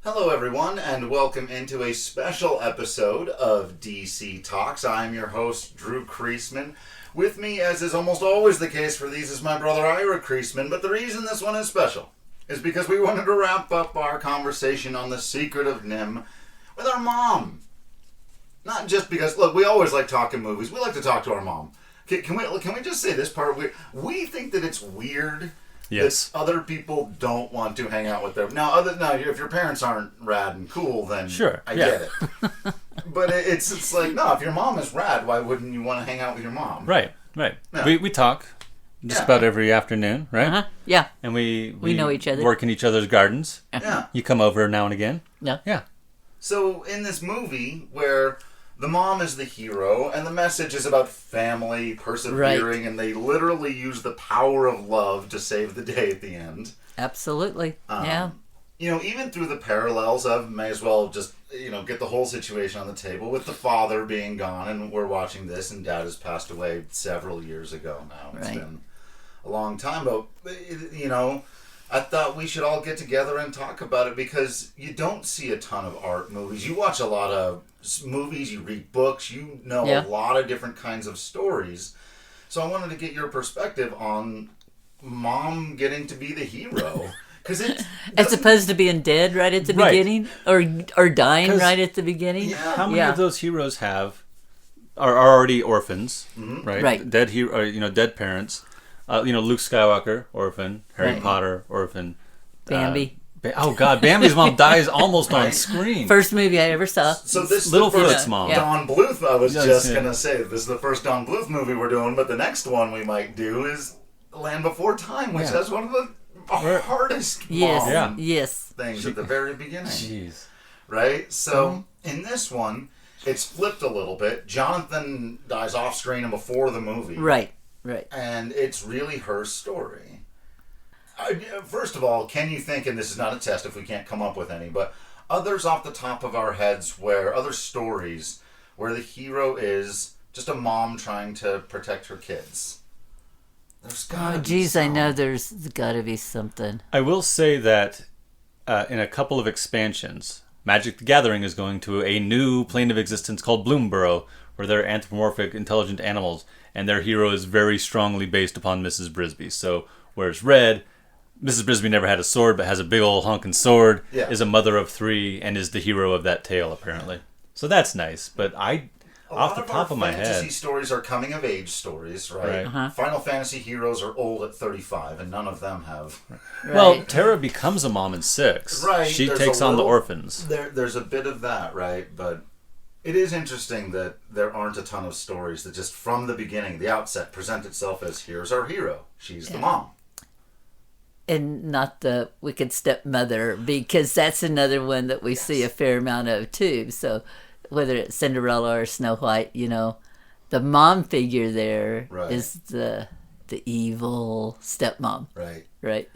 Hello, everyone, and welcome into a special episode of DC Talks. I'm your host, Drew Kreisman. With me, as is almost always the case for these, is my brother, Ira Kreisman. But the reason this one is special is because we wanted to wrap up our conversation on the Secret of Nimh with our mom. Not just because, look, we always like talking movies. We like to talk to our mom. Can we just say this part? We think that it's weird. Yes. That other people don't want to hang out with them. Now, if your parents aren't rad and cool, then sure, I get it. But it's like, no, if your mom is rad, why wouldn't you want to hang out with your mom? Right. Yeah. We talk just about every afternoon, right? Uh-huh. Yeah. And we know each other. Work in each other's gardens. Yeah. You come over now and again. Yeah. So in this movie where the mom is the hero, and the message is about family, persevering, and they literally use the power of love to save the day at the end. Absolutely, yeah. You know, even through the parallels of, may as well just, get the whole situation on the table, with the father being gone, and we're watching this, and Dad has passed away several years ago now. It's been a long time, but, I thought we should all get together and talk about it, because you don't see a ton of art movies. You watch a lot of movies, you read books, a lot of different kinds of stories. So I wanted to get your perspective on mom getting to be the hero. As opposed to being dead right at the beginning, or dying right at the beginning. Yeah. How many of those heroes are already orphans, right? Right. Dead dead parents. Luke Skywalker, orphan. Harry Potter, orphan. Bambi. Oh God, Bambi's mom dies almost on screen. First movie I ever saw. So this is Littlefoot's mom. Don Bluth. I was just gonna say this is the first Don Bluth movie we're doing, but the next one we might do is Land Before Time, which has one of the hardest mom things at the very beginning. Jeez. Right? So in this one, it's flipped a little bit. Jonathan dies off screen and before the movie. Right. And it's really her story. First of all, can you think, and this is not a test if we can't come up with any, but others off the top of our heads other stories where the hero is just a mom trying to protect her kids? There's gotta be some. I know there's got to be something. I will say that in a couple of expansions, Magic the Gathering is going to a new plane of existence called Bloomborough, where they're anthropomorphic, intelligent animals, and their hero is very strongly based upon Mrs. Brisby. So, whereas Red, Mrs. Brisby never had a sword, but has a big old honking sword, is a mother of 3, and is the hero of that tale, apparently. So that's nice, but off the top of my head, fantasy stories are coming of age stories, right? Uh-huh. Final Fantasy heroes are old at 35, and none of them have. Right. Well, Terra becomes a mom in 6. Right. She takes on the orphans. There's a bit of that, right? But it is interesting that there aren't a ton of stories that just from the beginning, the outset, present itself as here's our hero. She's the mom. And not the wicked stepmother, because that's another one that we see a fair amount of too. So whether it's Cinderella or Snow White, the mom figure there is the evil stepmom. Right.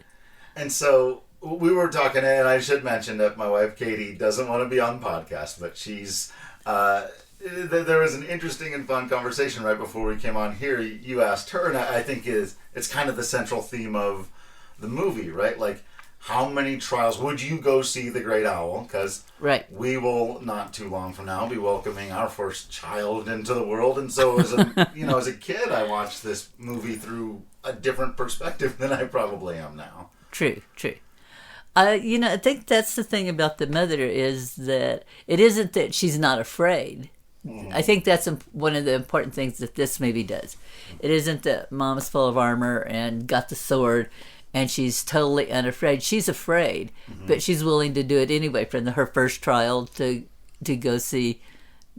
And so we were talking, and I should mention that my wife Katie doesn't want to be on podcast, but she's there was an interesting and fun conversation right before we came on here. You asked her, and I think it's kind of the central theme of the movie, right? Like, how many trials would you go see The Great Owl? Because we will, not too long from now, be welcoming our first child into the world. And so as a kid, I watched this movie through a different perspective than I probably am now. True. I think that's the thing about the mother is that it isn't that she's not afraid. I think that's one of the important things that this movie does. It isn't that mom's full of armor and got the sword and she's totally unafraid. She's afraid, but she's willing to do it anyway. From her first trial to go see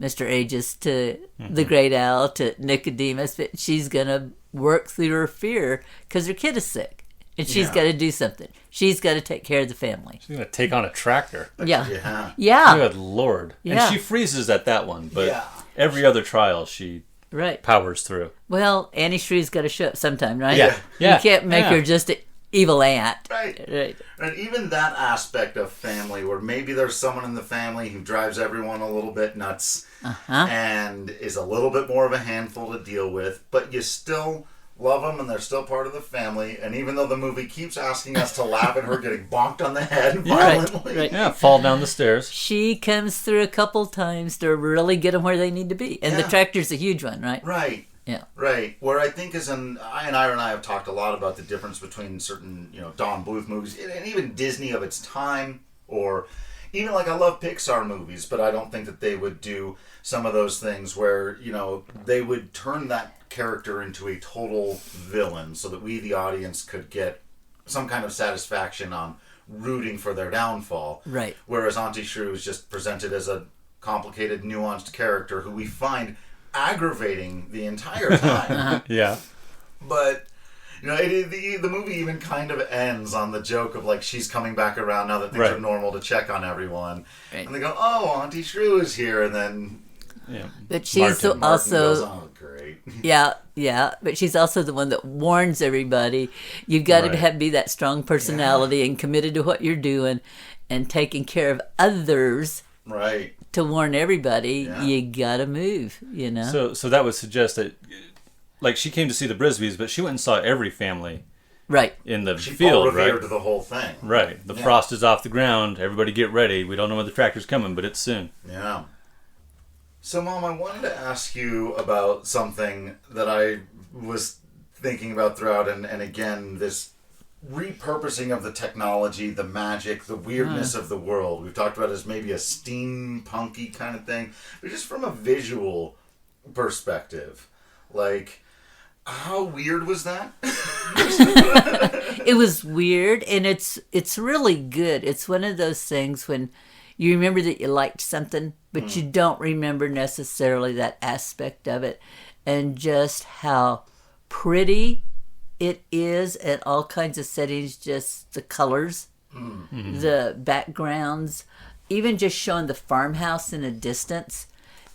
Mr. Aegis to the Great Owl to Nicodemus, but she's going to work through her fear because her kid is sick. And she's got to do something. She's got to take care of the family. She's going to take on a tractor. Yeah. Good Lord. Yeah. And she freezes at that one, but every other trial she powers through. Well, Annie Shrew's got to show up sometime, right? Yeah. You can't make her just an evil aunt. Right. And even that aspect of family where maybe there's someone in the family who drives everyone a little bit nuts and is a little bit more of a handful to deal with, but you still love them, and they're still part of the family. And even though the movie keeps asking us to laugh at her getting bonked on the head violently, right. Yeah, fall down the stairs. She comes through a couple times to really get them where they need to be. And the tractor's a huge one, right? Right. Yeah. Right. Where I think is Ira and I have talked a lot about the difference between certain, Don Bluth movies and even Disney of its time, or even like I love Pixar movies, but I don't think that they would do some of those things where, they would turn that character into a total villain so that we, the audience, could get some kind of satisfaction on rooting for their downfall. Right. Whereas Auntie Shrew is just presented as a complicated, nuanced character who we find aggravating the entire time. Yeah. But, the movie even kind of ends on the joke of, like, she's coming back around now that things are normal to check on everyone. Right. And they go, oh, Auntie Shrew is here, and then... Yeah. But she's Martin also... goes, oh, great. Yeah, but she's also the one that warns everybody. You've got to be that strong personality and committed to what you're doing and taking care of others. Right. To warn everybody, you gotta move, So that would suggest that, like, she came to see the Brisbys, but she went and saw every family. Right. In the she field, right? She to the whole thing. Right. The frost is off the ground. Everybody get ready. We don't know when the tractor's coming, but it's soon. Yeah. So, Mom, I wanted to ask you about something that I was thinking about throughout, and again, this repurposing of the technology, the magic, the weirdness of the world. We've talked about it as maybe a steampunky kind of thing, but just from a visual perspective, like, how weird was that? It was weird, and it's really good. It's one of those things when you remember that you liked something, but you don't remember necessarily that aspect of it, and just how pretty it is at all kinds of settings, just the colors, the backgrounds, even just showing the farmhouse in a distance,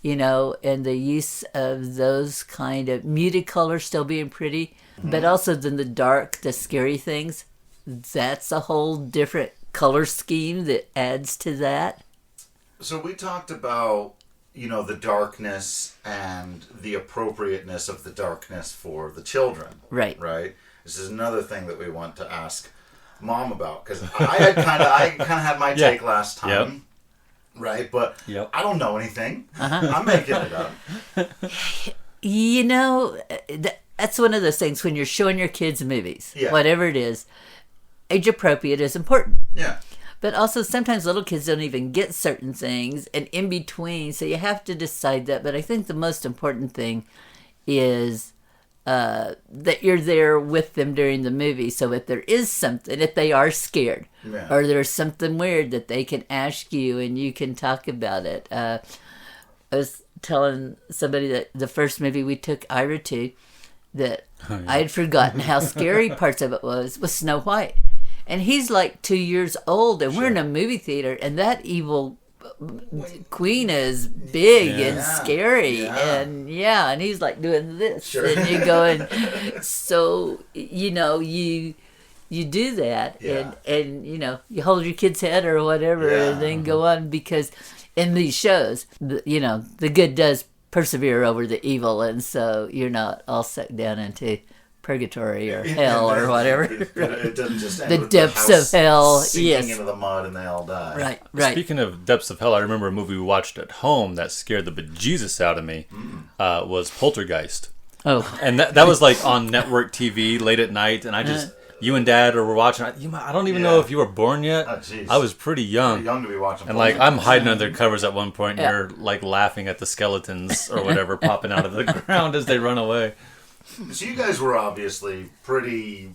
and the use of those kind of muted colors still being pretty, but also then the dark, the scary things. That's a whole different color scheme that adds to that. So we talked about, the darkness and the appropriateness of the darkness for the children. Right. Right? This is another thing that we want to ask Mom about, because I kind of had my take last time. Yep. Right? But I don't know anything. I'm making it up. That's one of those things when you're showing your kids movies, whatever it is, age appropriate is important. Yeah. But also sometimes little kids don't even get certain things, and in between, so you have to decide that. But I think the most important thing is that you're there with them during the movie. So if there is something, if they are scared, or there's something weird, that they can ask you and you can talk about it. I was telling somebody that the first movie we took Ira to, that I had forgotten how scary parts of it was Snow White. And he's like 2 years old, and we're in a movie theater, and that evil queen is big and scary, and he's like doing this, and you're going, so you do that, and you hold your kid's head or whatever, and then go on, because in these shows, the good does persevere over the evil, and so you're not all sucked down into purgatory or hell or whatever. It doesn't just end the with depths the house of hell, sinking into the mud and they all die. Right. Speaking of depths of hell, I remember a movie we watched at home that scared the bejesus out of me. Was Poltergeist. Oh, and that was like on network TV late at night, and I just you and Dad were watching. I don't even know if you were born yet. Oh, geez. I was pretty young. Pretty young to be watching. And like I'm hiding under covers at one point, and you're like laughing at the skeletons or whatever popping out of the ground as they run away. So you guys were obviously pretty,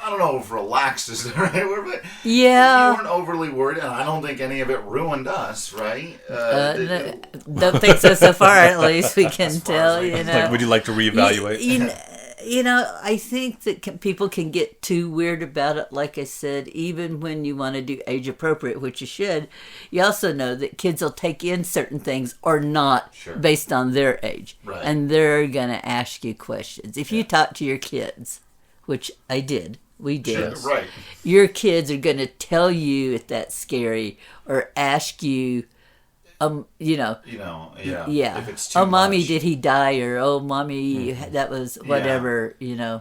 I don't know if relaxed is the right word, but you weren't overly worried, and I don't think any of it ruined us, right? Don't think so far, at least we can tell, Like, would you like to reevaluate? I think that people can get too weird about it. Like I said, even when you want to do age appropriate, which you should, you also know that kids will take in certain things or not based on their age. Right. And they're going to ask you questions. If you talk to your kids, which I did, we did. Sure, right. Your kids are going to tell you if that's scary or ask you Yeah. If it's too Oh, mommy, much. did he die? Or oh, mommy, that was whatever. Yeah.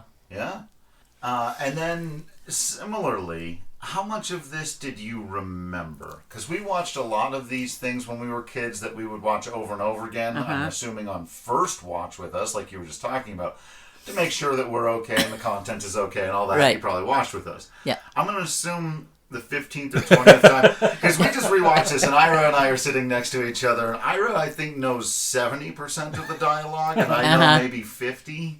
And then similarly, how much of this did you remember? Because we watched a lot of these things when we were kids that we would watch over and over again. I'm assuming on first watch with us, like you were just talking about, to make sure that we're okay and the content is okay and all that. Right. You probably watched with us. Yeah. I'm going to assume the 15th or 20th time, because we just rewatched this, and Ira and I are sitting next to each other. And Ira, I think, knows 70% of the dialogue, and I know maybe 50%.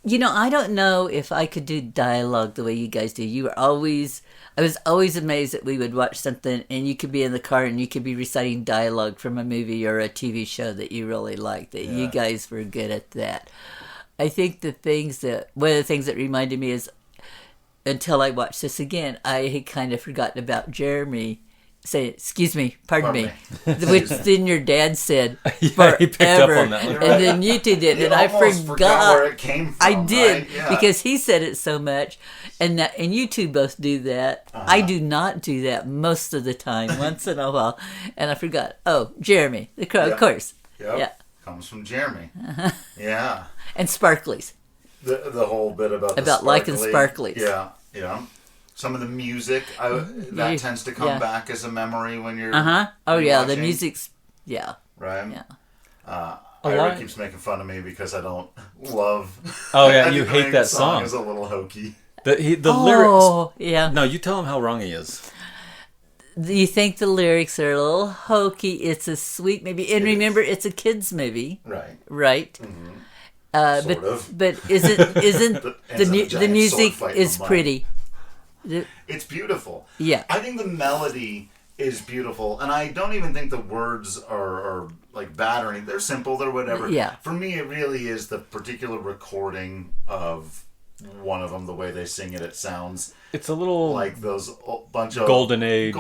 I don't know if I could do dialogue the way you guys do. I was always amazed that we would watch something and you could be in the car and you could be reciting dialogue from a movie or a TV show that you really liked. That you guys were good at that. I think one of the things that reminded me is, until I watched this again, I had kind of forgotten about Jeremy saying, "Excuse me, pardon me," which then your dad said forever, he picked up on that one. and then you two did, and I forgot where it came from. I did, right? Yeah. because he said it so much, and you two both do that. I do not do that most of the time. Once in a while, and I forgot. Oh, Jeremy, the crow, of course. Yep. Yeah, Comes from Jeremy. Yeah. and Sparklies. The whole bit about liking sparklies. Yeah. Some of the music that tends to come back as a memory when you're. Oh yeah, the rewatching, music's right. Yeah. Ira keeps making fun of me because I don't love. Oh yeah, I you think hate the that song. Is a little hokey. The lyrics. Oh yeah. No, you tell him how wrong he is. You think the lyrics are a little hokey? It's a sweet movie, and remember, it's a kids movie, Right. right? Mm-hmm. Sort of. But isn't the giant music sword fight is in the mud. pretty? It's beautiful. Yeah. I think the melody is beautiful, and I don't even think the words are like bad or anything. They're simple. They're whatever. Yeah. For me, it really is the particular recording of one of them. The way they sing it, it sounds It's a little like those bunch of Golden Age.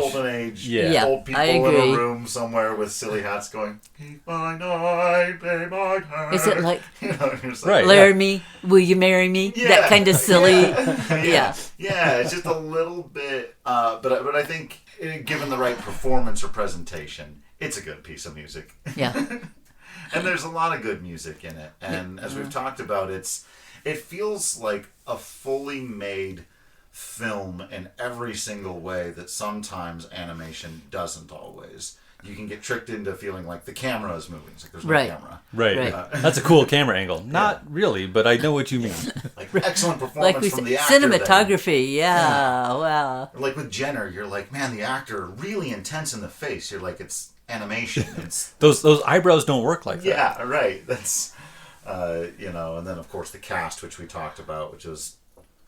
Yeah, old people I in agree. a room somewhere with silly hats going, "Keep my night, pay my time." Is it like you're just Right. "Laramie, will you marry me"? That kind of silly. Yeah. Yeah, it's just a little bit, but I think given the right performance or presentation, it's a good piece of music. Yeah. And there's a lot of good music in it. And as we've talked about, it feels like a fully made film in every single way that sometimes animation doesn't always. You can get tricked into feeling like the camera is moving. It's like there's no Right. camera. Right. That's a cool camera angle. Not really, but I know what you mean. Like excellent performance Like we from said, the actor. cinematography. Yeah. Wow. Like with Jenner, you're like, man, the actor really intense in the face. You're like, it's animation. It's Those eyebrows don't work like that. yeah, right. That's and then of course the cast, which we talked about, which was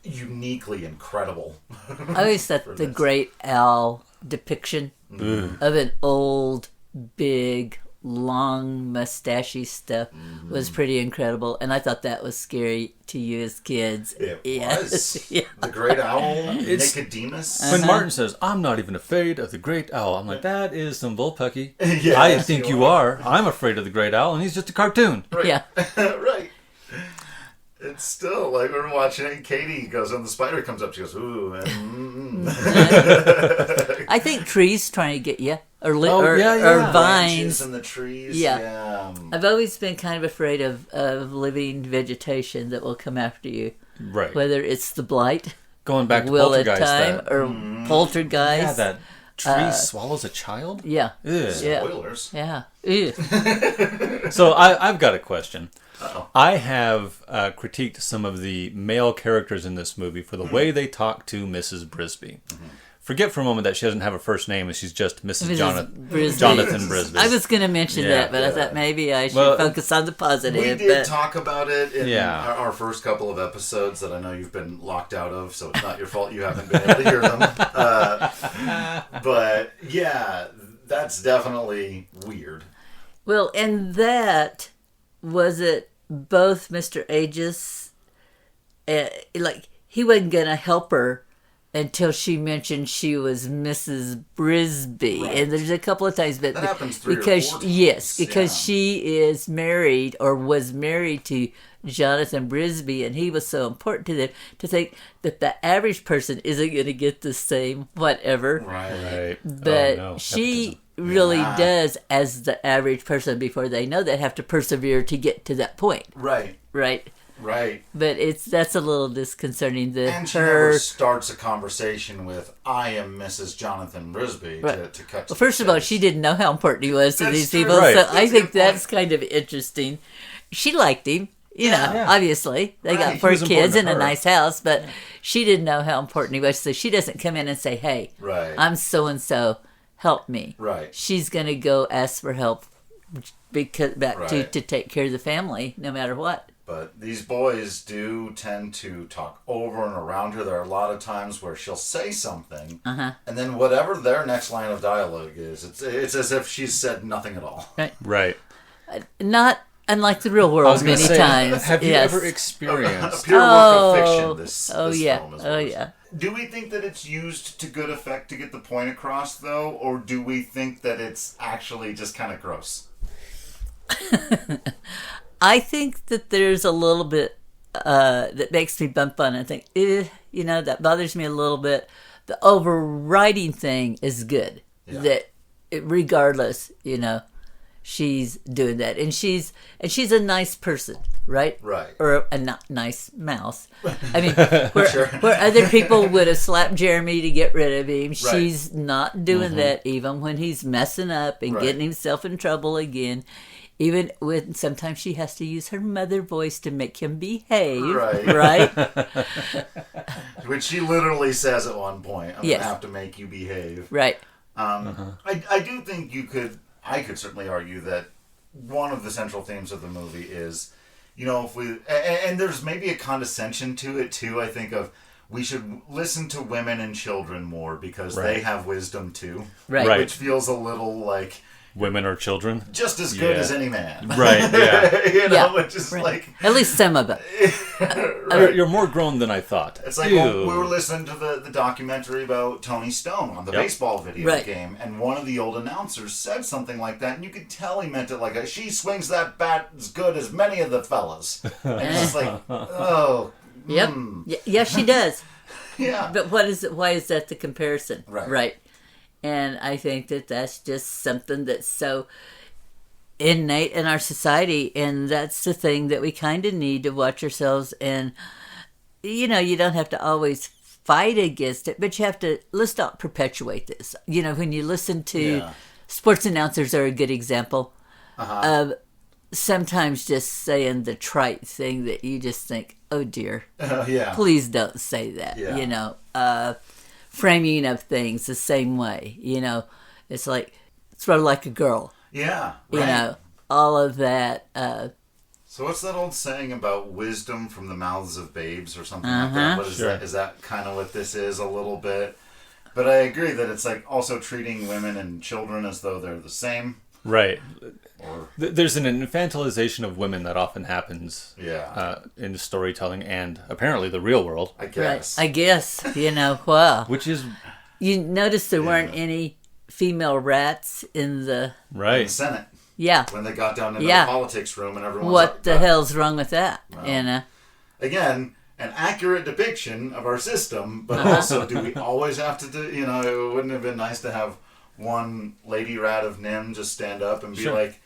uniquely incredible. I always thought the Great Owl depiction of an old, big, long, mustachy stuff was pretty incredible, and I thought that was scary to you as kids. It Yes. was Yeah. the Great Owl, It's- Nicodemus. When Martin says, "I'm not even afraid of the great owl," I'm like, that is some bullpucky. Yes, I think you are. I'm afraid of the great owl, and he's just a cartoon. Right. Yeah. Right. It's still like we're watching it. Katie goes, and the spider comes up. She goes, "Ooh!" And, I think trees trying to get you, or Oh, yeah. or branches vines. and the trees. Yeah. Yeah. I've always been kind of afraid of living vegetation that will come after you, Right. whether it's the blight, Going back to will of Poltergeist. time, or poltergeist. Yeah, that tree swallows a child? Yeah. Ugh. Yeah. Spoilers. Yeah. Ew. So I've got a question. Uh-oh. I have critiqued some of the male characters in this movie for the way they talk to Mrs. Brisby. Forget for a moment that she doesn't have a first name and she's just Mrs. Jonathan Brisby. I was going to mention Yeah. that, but I thought maybe I should focus on the We positive. did but talk about it in Yeah. our first couple of episodes that I know you've been locked out of, so it's not your fault you haven't been able to hear them. But yeah, that's definitely weird. well, and that was it. Both Mr. Aegis, like he wasn't going to help her until she mentioned she was Mrs. Brisby, Right. and there's a couple of times, but That happens 3 or because 4 times. yes, because Yeah. she is married or was married to Jonathan Brisby, and he was so important to them to think that the average person isn't going to get the same whatever. Right. Right. But Oh, no. she really does, as the average person before they know that, have to persevere to get to that point. Right. Right. Right. But that's a little disconcerting. And she never starts a conversation with, I am Mrs. Jonathan Brisby, to cut to Well, first of all, she didn't know how important he was to That's these true. people, Right. so That's I a think good that's point. kind of interesting. She liked him, Yeah. obviously. They Right. got He 4 was important kids to in a her. nice house, but she didn't know how important he was, so she doesn't come in and say, hey, Right. I'm so-and-so, help me. Right. She's going to go ask for help because Right. to take care of the family, no matter what. But these boys do tend to talk over and around her. There are a lot of times where she'll say something, and then whatever their next line of dialogue is, it's as if she's said nothing at all. Right. Not unlike the real I world was going many to say, times. have you Yes. ever A experienced? pure work of fiction, this yeah. film is Oh, worse. yeah. Do we think that it's used to good effect to get the point across, though? Or do we think that it's actually just kind of gross? I think that there's a little bit that makes me bump on it and think, that bothers me a little bit. The overriding thing is good. Yeah. That regardless, she's doing that, and she's a nice person, right? Right. Or a nice mouse. I mean, where other people would have slapped Jeremy to get rid of him, she's not doing that even when he's messing up and Right. getting himself in trouble again. Even when sometimes she has to use her mother voice to make him behave, Right. right? Which she literally says at one point, I'm Yes. going to have to make you behave. Right. I do think I could certainly argue that one of the central themes of the movie is, if we, and there's maybe a condescension to it too, I think, of we should listen to women and children more because they have wisdom too. Right. Which feels a little like Women or children? just as good Yeah. as any man. Right, yeah. Yeah. Which is Right. like, At least some of it. You're more grown than I thought. it's like when we were listening to the documentary about Tony Stone on the baseball video Right. game, and one of the old announcers said something like that, and you could tell he meant it like, she swings that bat as good as many of the fellas. And it's just like, oh, Yep. Yes, she does. yeah. But what is it? Why is that the comparison? Right. Right. And I think that that's just something that's so innate in our society, and that's the thing that we kind of need to watch ourselves. And you don't have to always fight against it, but you have to, let's not perpetuate this. When you listen to sports announcers are a good example of sometimes just saying the trite thing that you just think, oh dear, Yeah. please don't say that. Yeah. Framing of things the same way. It's like throw like a girl. Yeah. Right. All of that. So what's that old saying about wisdom from the mouths of babes or something like that? What is Sure. that? Is that kind of what this is a little bit? But I agree that it's like also treating women and children as though they're the same. Right. Or There's an infantilization of women that often happens in storytelling and apparently the real world. I guess. Right. I guess. Well, Which is you notice there weren't any female rats in the. In right. the Senate. Yeah. When they got down into Yeah. the politics room and everyone's What the hell's wrong with that? Again, an accurate depiction of our system, but also do we always have to do, it wouldn't have been nice to have one lady rat of Nimh just stand up and be Sure. like,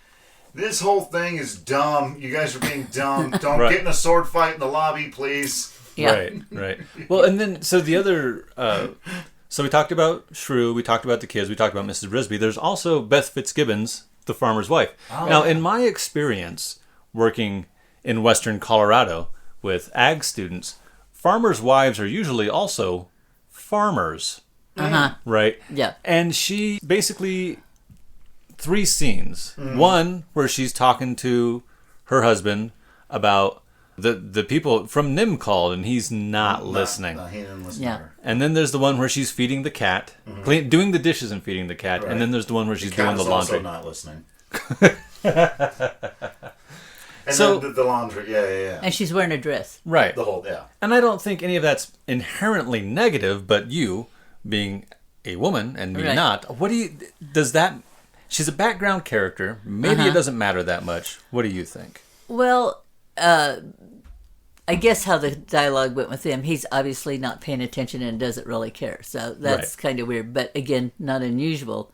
this whole thing is dumb. You guys are being dumb. Don't Right. get in a sword fight in the lobby, please. Yeah. Right. Well, and then so the other. So we talked about Shrew. We talked about the kids. We talked about Mrs. Brisby. There's also Beth Fitzgibbons, the farmer's wife. Now, in my experience working in Western Colorado with ag students, farmers' wives are usually also farmers. Right? Yeah. And she basically 3 scenes. One where she's talking to her husband about the people from Nimh called and he's not listening. No, he didn't listen Yeah. to her. And then there's the one where she's feeding the cat, doing the dishes and feeding the cat. Right. And then there's the one where she's Cat doing the is also laundry. not listening. And So- then the laundry, yeah. And she's wearing a dress. Right. The whole, yeah. And I don't think any of that's inherently negative, but you, being a woman and me Right. not, does that, she's a background character, maybe it doesn't matter that much. What do you think? Well, I guess how the dialogue went with him, he's obviously not paying attention and doesn't really care. So that's kind of weird. But again, not unusual.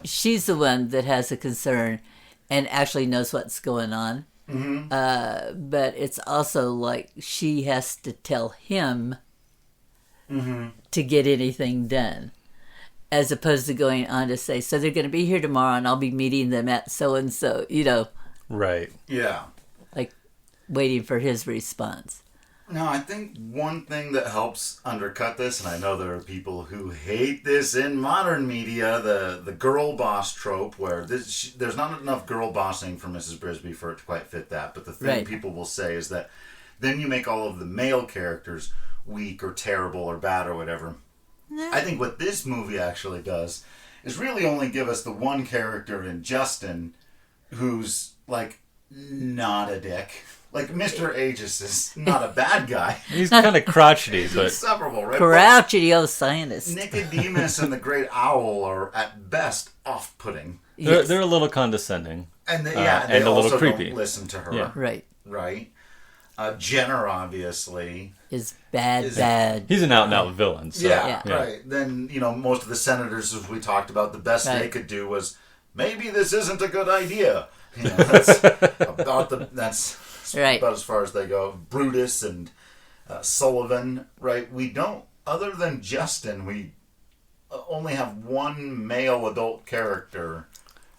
she's the one that has a concern and actually knows what's going on. But it's also like she has to tell him to get anything done, as opposed to going on to say, so they're going to be here tomorrow and I'll be meeting them at so-and-so, Right. Yeah. like waiting for his response. No, I think one thing that helps undercut this, and I know there are people who hate this in modern media, the girl boss trope, where there's not enough girl bossing for Mrs. Brisby for it to quite fit that. But the thing people will say is that then you make all of the male characters weak or terrible or bad or whatever. I think what this movie actually does is really only give us the one character in Justin who's, like, not a dick. Like, Mr. Aegis is not a bad guy. He's kind of crotchety, He's but insufferable, right? Crotchety old scientist. Nicodemus and the Great Owl are, at best, off-putting. they're a little condescending. And they and a little also creepy. don't listen to her. Yeah. Right? Jenner, obviously. Is bad. He's an out-and-out villain. So, Yeah, right. Then, most of the senators, as we talked about, the best they could do was, maybe this isn't a good idea. That's Right. about as far as they go. Brutus and Sullivan, right? We don't, other than Justin, we only have one male adult character,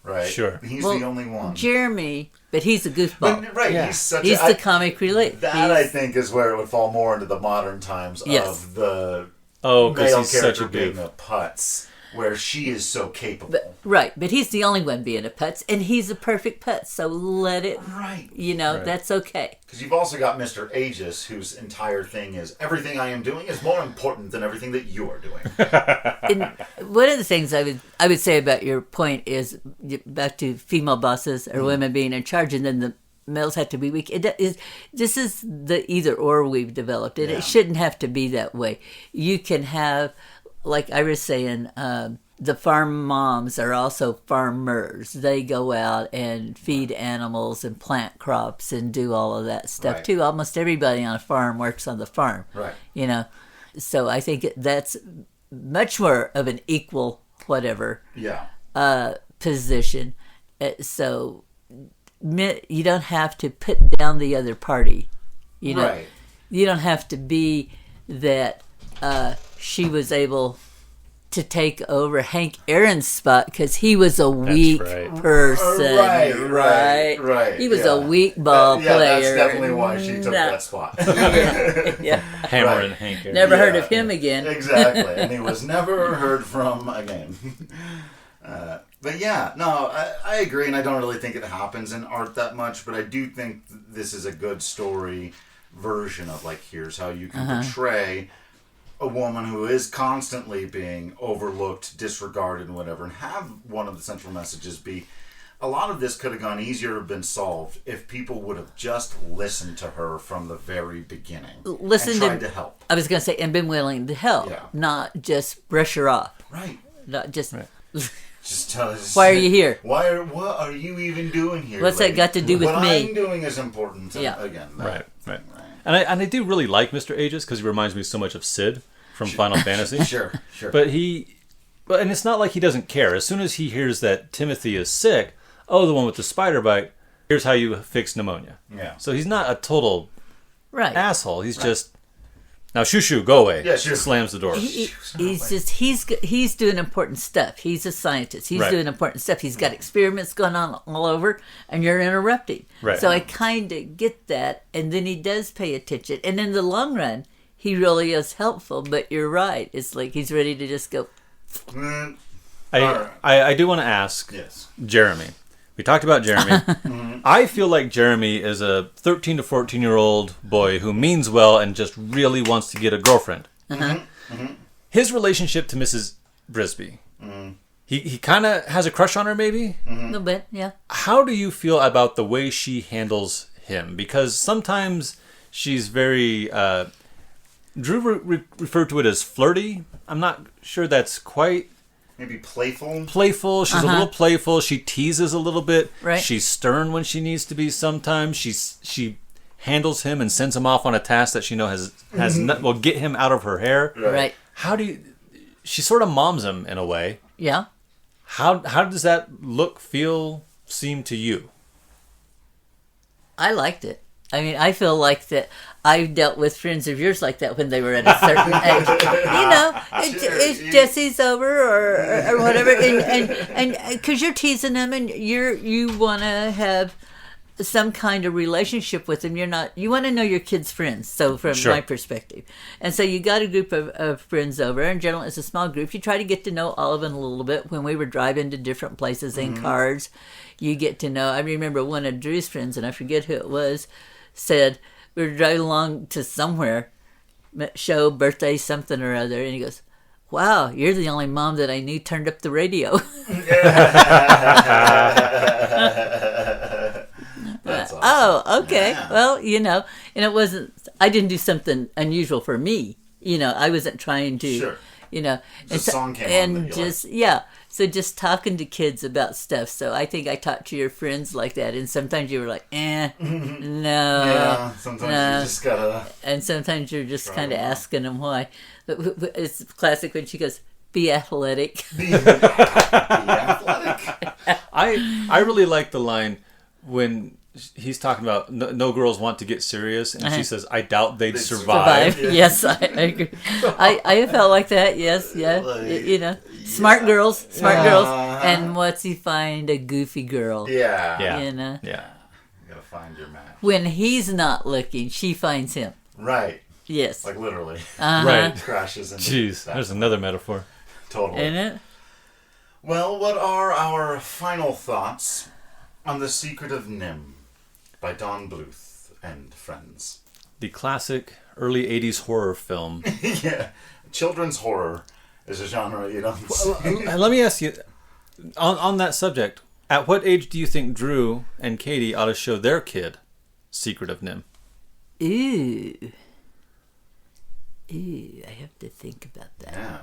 right? Sure. He's the only one. Jeremy, but he's a goofball. But, right, Yeah. He's the comic relief. I think, is where it would fall more into the modern times of the Oh, because male he's such character a being goof. a putz, where she is so capable. But he's the only one being a putz, and he's a perfect putz, so let it, Right. that's okay. Because you've also got Mr. Aegis, whose entire thing is, everything I am doing is more important than everything that you are doing. And one of the things I would say about your point is, back to female bosses or women being in charge, and then the males have to be weak. This is the either or we've developed, and it shouldn't have to be that way. You can have, like I was saying, the farm moms are also farmers. They go out and feed animals and plant crops and do all of that stuff too. Almost everybody on a farm works on the farm. Right. So I think that's much more of an equal whatever position. So you don't have to put down the other party. You don't have to be that she was able to take over Hank Aaron's spot because he was a weak person. Right. He was a weak ball player. That's definitely why she took that spot. Hammer and Hank Aaron. Never heard of him again. Exactly. And he was never heard from again. But yeah, no, I agree, and I don't really think it happens in art that much, but I do think this is a good story version of, like, here's how you can portray a woman who is constantly being overlooked, disregarded, and whatever, and have one of the central messages be, a lot of this could have gone easier to have been solved if people would have just listened to her from the very beginning. And tried to help. I was going to say, and been willing to help, not just brush her off. Right. Not just... Just tell us. Why are you here? What are you even doing here? What's that got to do with what me? What I'm doing is important. Again. Right. And I do really like Mr. Aegis because he reminds me so much of Sid from Final Fantasy. Sure. But and it's not like he doesn't care. As soon as he hears that Timothy is sick, the one with the spider bite, here's how you fix pneumonia. Yeah. So he's not a total asshole. He's just, now shoo, go away. Yeah, sure. Slams the door. He's doing important stuff. He's a scientist. He's doing important stuff. He's got experiments going on all over, and you're interrupting. Right. So I kind of get that, and then he does pay attention. And in the long run, he really is helpful. But you're right. It's like he's ready to just go. I do want to ask Jeremy. We talked about Jeremy. I feel like Jeremy is a 13 to 14-year-old boy who means well and just really wants to get a girlfriend. His relationship to Mrs. Brisby, he kind of has a crush on her, maybe? A little bit, yeah. How do you feel about the way she handles him? Because sometimes she's very... Drew referred to it as flirty. I'm not sure that's quite... Maybe playful. She's a little playful. She teases a little bit. Right. She's stern when she needs to be sometimes. She handles him and sends him off on a task that she knows will get him out of her hair. Right. How do you... She sort of moms him in a way. Yeah. How does that look, feel, seem to you? I liked it. I mean, I feel like that I've dealt with friends of yours like that when they were at a certain age. If Jesse's over or whatever, and because you're teasing them and you want to have some kind of relationship with them. You want to know your kids' friends. So from my perspective, and so you got a group of friends over, and generally it's a small group. You try to get to know all of them a little bit. When we were driving to different places in cars, you get to know. I remember one of Drew's friends, and I forget who it was, said we were driving along to somewhere, show, birthday, something or other, and he goes, "Wow, you're the only mom that I knew turned up the radio." That's awesome. Oh, okay. Yeah. Well, and it wasn't. I didn't do something unusual for me. I wasn't trying to. Sure. And Just a song came on and that you just So just talking to kids about stuff. So I think I talked to your friends like that, and sometimes you were like, no. Yeah. Sometimes you just gotta. And sometimes you're just kind of asking them why. But it's classic when she goes, "Be athletic." Be athletic. I really like the line when he's talking about no girls want to get serious, and she says, "I doubt they'd survive." Yeah. Yes, I agree. I felt like that. Yes, yeah. Like, smart girls, and what's he find a goofy girl? Yeah. Yeah. Yeah. You gotta find your match. When he's not looking, she finds him. Right. Yes. Like literally. Right. Crashes into. Jeez, there's another metaphor. Totally. Isn't it? Well, what are our final thoughts on The Secret of Nimh by Don Bluth and friends? The classic early 80s horror film. Yeah. Children's horror is a genre you don't see. Let me ask you, on that subject, at what age do you think Drew and Katie ought to show their kid Secret of Nimh? Ooh, I have to think about that. Yeah.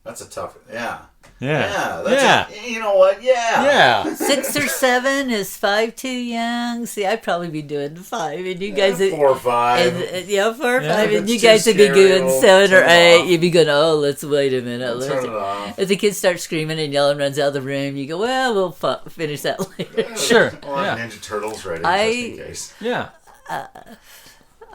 That's a tough... Yeah. Yeah. You know what? Yeah. 6 or 7 is 5 too young? See, I'd probably be doing 5, and you guys... 4 or 5. 4 or 5, If and you it's guys too would be scary, doing we'll 7 or turn it 8. off. You'd be going, oh, let's wait a minute. Turn it off. If the kid starts screaming and yelling, runs out of the room, you go, well, we'll finish that later. Sure. Or Yeah. Ninja Turtles ready, just in case. Yeah.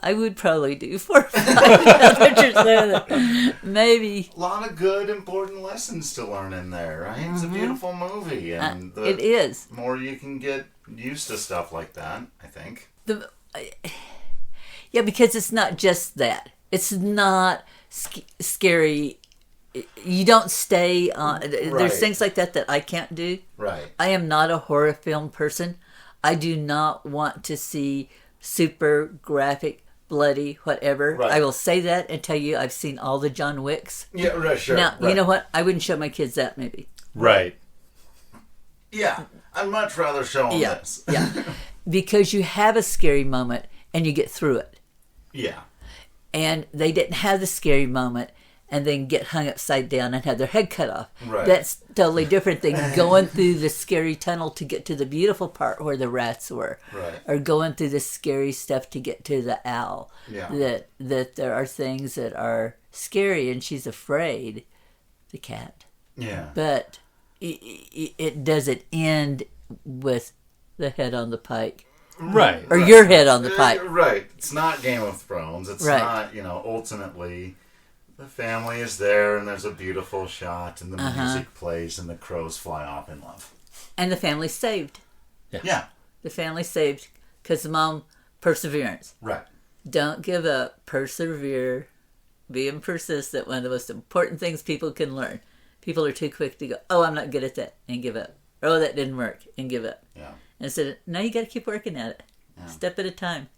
I would probably do 4 or 5. Now that you're saying that. Maybe. A lot of good, important lessons to learn in there, right? It's a beautiful movie, and It is. more you can get used to stuff like that, I think. Yeah, because it's not just that. It's not scary. You don't stay on. Right. There's things like that I can't do. Right. I am not a horror film person. I do not want to see super graphic, bloody, whatever. Right. I will say that and tell you I've seen all the John Wicks. Yeah, right, sure. Now, right. you know what? I wouldn't show my kids that movie. Right. Yeah, I'd much rather show them this. Yeah. Because you have a scary moment and you get through it. Yeah. And they didn't have the scary moment and then get hung upside down and have their head cut off. Right. That's totally different than going through the scary tunnel to get to the beautiful part where the rats were. Right. Or going through the scary stuff to get to the owl. Yeah. That there are things that are scary and she's afraid, the cat. Yeah. But it doesn't end with the head on the pike. Right. Or your head on the pike. Right. It's not Game of Thrones. It's Right. not, ultimately, the family is there and there's a beautiful shot and the music plays and the crows fly off in love. And the family's saved. Yeah. The family's saved because the mom, perseverance. Right. Don't give up. Persevere. Being persistent. One of the most important things people can learn. People are too quick to go, oh, I'm not good at that, and give up. Oh, that didn't work, and give up. Yeah. Instead of, no, you got to keep working at it. Yeah. Step at a time,